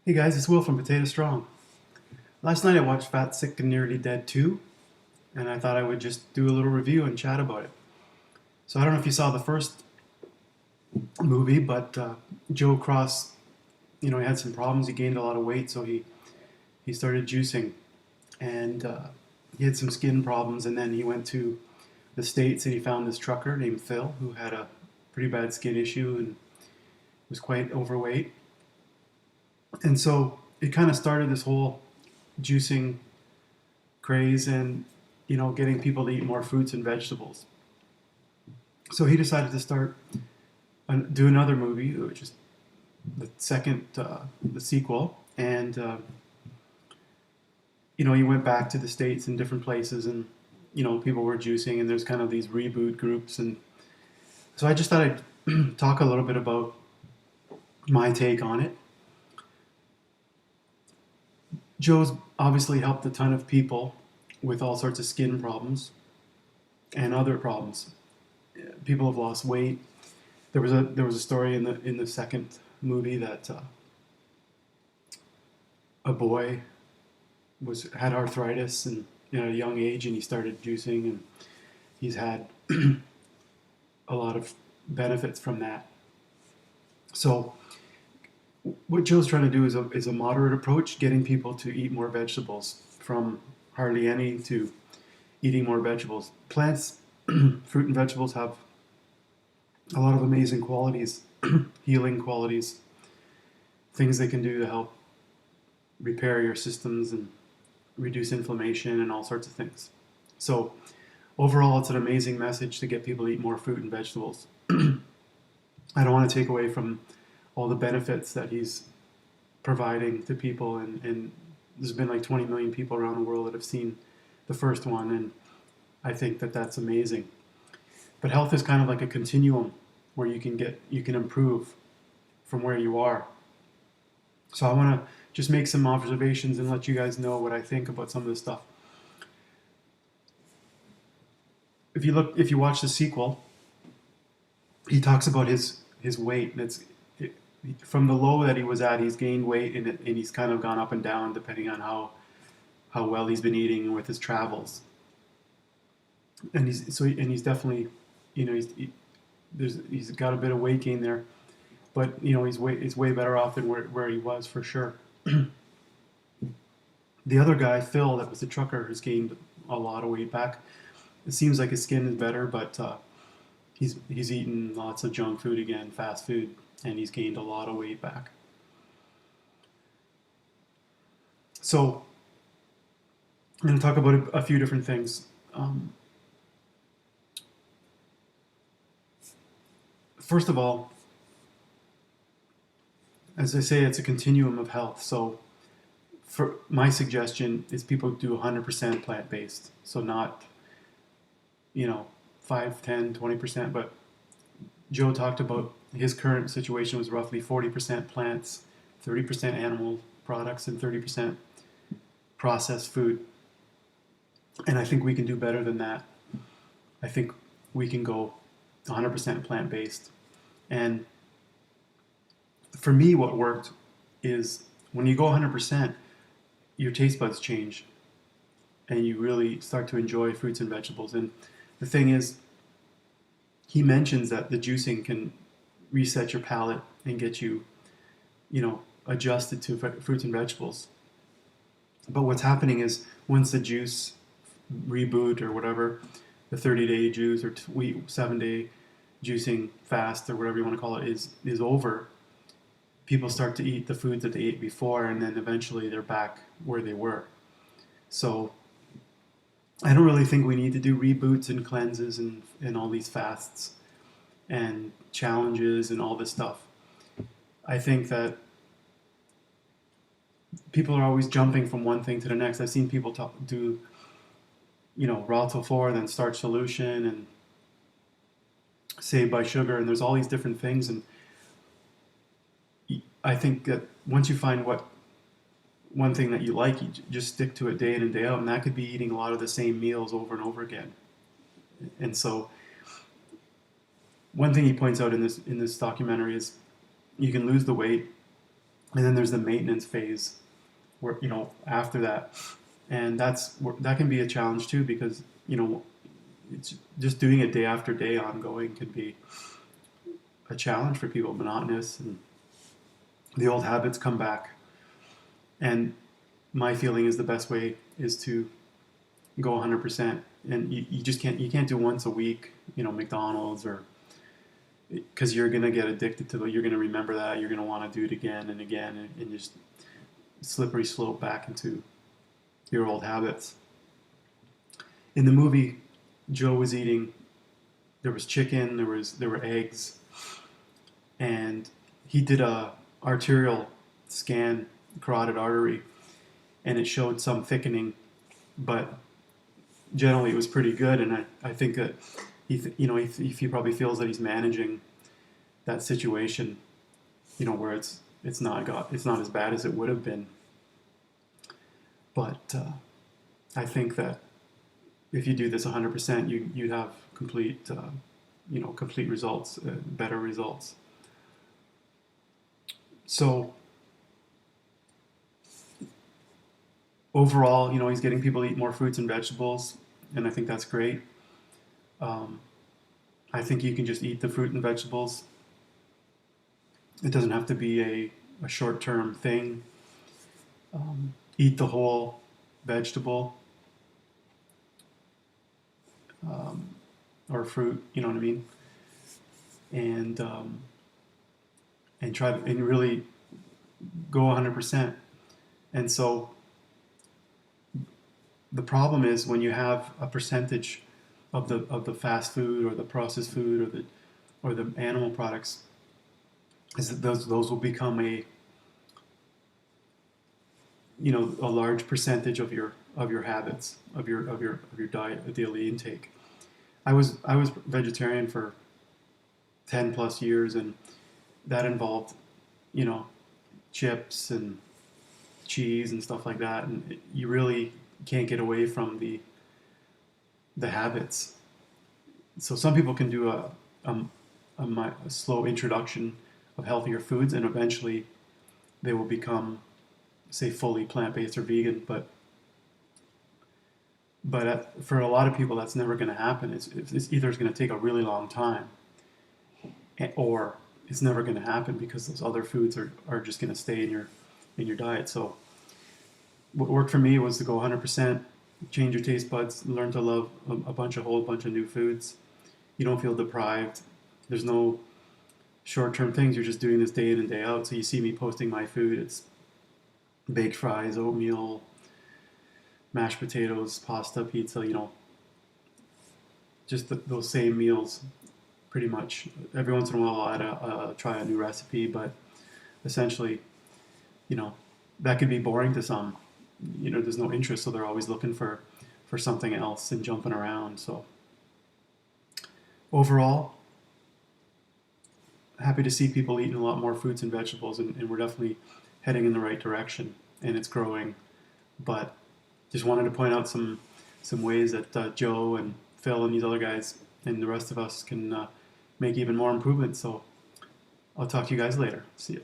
Hey guys, it's Will from Potato Strong. Last night I watched Fat, Sick, and Nearly Dead 2, and I thought I would just do a little review and chat about it. So I don't know if you saw the first movie, but Joe Cross, he had some problems. He gained a lot of weight, so he started juicing, and he had some skin problems. And then he went to the States and he found this trucker named Phil who had a pretty bad skin issue and was quite overweight. And so it kind of started this whole juicing craze and getting people to eat more fruits and vegetables. So he decided to do another movie, which is the sequel, and he went back to the States and different places, and people were juicing, and there's kind of these reboot groups, and so I just thought I'd talk a little bit about my take on it. Joe's obviously helped a ton of people with all sorts of skin problems and other problems. People have lost weight. There was a story in the second movie that a boy had arthritis and at a young age, and he started juicing, and he's had a lot of benefits from that. So what Joe's trying to do is a moderate approach, getting people to eat more vegetables, from hardly any to eating more vegetables. Plants, fruit and vegetables have a lot of amazing qualities, healing qualities, things they can do to help repair your systems and reduce inflammation and all sorts of things. So overall, it's an amazing message to get people to eat more fruit and vegetables. I don't want to take away from all the benefits that he's providing to people, and there's been like 20 million people around the world that have seen the first one, and I think that that's amazing. But health is kind of like a continuum where you can improve from where you are. So I want to just make some observations and let you guys know what I think about some of this stuff. If you watch the sequel, he talks about his weight, and from the low that he was at, he's gained weight, and he's kind of gone up and down depending on how well he's been eating with his travels. And he's definitely, he's got a bit of weight gain there, but he's way better off than where he was for sure. The other guy, Phil, that was the trucker, has gained a lot of weight back. It seems like his skin is better, but he's eaten lots of junk food again, fast food, and he's gained a lot of weight back. So I'm going to talk about a few different things. First of all, as I say, it's a continuum of health. So for my suggestion is people do 100% plant-based. So not, 5, 10, 20%, but Joe talked about his current situation was roughly 40% plants, 30% animal products, and 30% processed food. And I think we can do better than that. I think we can go 100% plant-based. And for me, what worked is when you go 100%, your taste buds change and you really start to enjoy fruits and vegetables. And the thing is, he mentions that the juicing can reset your palate and get you, adjusted to fruits and vegetables. But what's happening is once the juice reboot or whatever, the 30-day juice or 7-day juicing fast or whatever you want to call it is over, people start to eat the foods that they ate before, and then eventually they're back where they were. So I don't really think we need to do reboots and cleanses and all these fasts and challenges and all this stuff. I think that people are always jumping from one thing to the next. I've seen people do, raw till 4, then starch solution, and saved by sugar, and there's all these different things. And I think that once you find one thing that you like, you just stick to it day in and day out, and that could be eating a lot of the same meals over and over again. And so one thing he points out in this documentary is you can lose the weight And then there's the maintenance phase where, after that. And that can be a challenge too, because, it's just doing it day after day ongoing can be a challenge for people, monotonous, and the old habits come back. And my feeling is the best way is to go 100%. And you just can't do once a week, McDonald's, or because you're gonna get addicted to it. You're gonna remember that. You're gonna want to do it again and again, and just slippery slope back into your old habits. In the movie, Joe was eating. There was chicken. There were eggs, and he did a arterial scan, carotid artery, and it showed some thickening, but generally it was pretty good. And I think that if he probably feels that he's managing that situation, where it's not as bad as it would have been. But I think that if you do this 100%, you'd have complete complete results, better results. So overall, he's getting people to eat more fruits and vegetables, and I think that's great. I think you can just eat the fruit and vegetables. It doesn't have to be a short-term thing. Eat the whole vegetable or fruit, you know what I mean? And try and really go 100%. And so the problem is when you have a percentage of the fast food or the processed food or the animal products, is that those will become a large percentage of your habits, of your diet, daily intake. I was vegetarian for 10 plus years, and that involved chips and cheese and stuff like that, and you really can't get away from the habits. So some people can do a slow introduction of healthier foods, and eventually they will become, say, fully plant-based or vegan. But for a lot of people, that's never going to happen. It's either going to take a really long time, or it's never going to happen because those other foods are just going to stay in your diet. So what worked for me was to go 100%, change your taste buds, learn to love a whole bunch of new foods. You don't feel deprived. There's no short-term things. You're just doing this day in and day out. So you see me posting my food. It's baked fries, oatmeal, mashed potatoes, pasta, pizza, just those same meals pretty much. Every once in a while I'll try a new recipe, but essentially, that could be boring to some. There's no interest, so they're always looking for something else and jumping around. So overall, happy to see people eating a lot more fruits and vegetables, and we're definitely heading in the right direction, and it's growing. But just wanted to point out some ways that Joe and Phil and these other guys and the rest of us can make even more improvements. So I'll talk to you guys later. See you.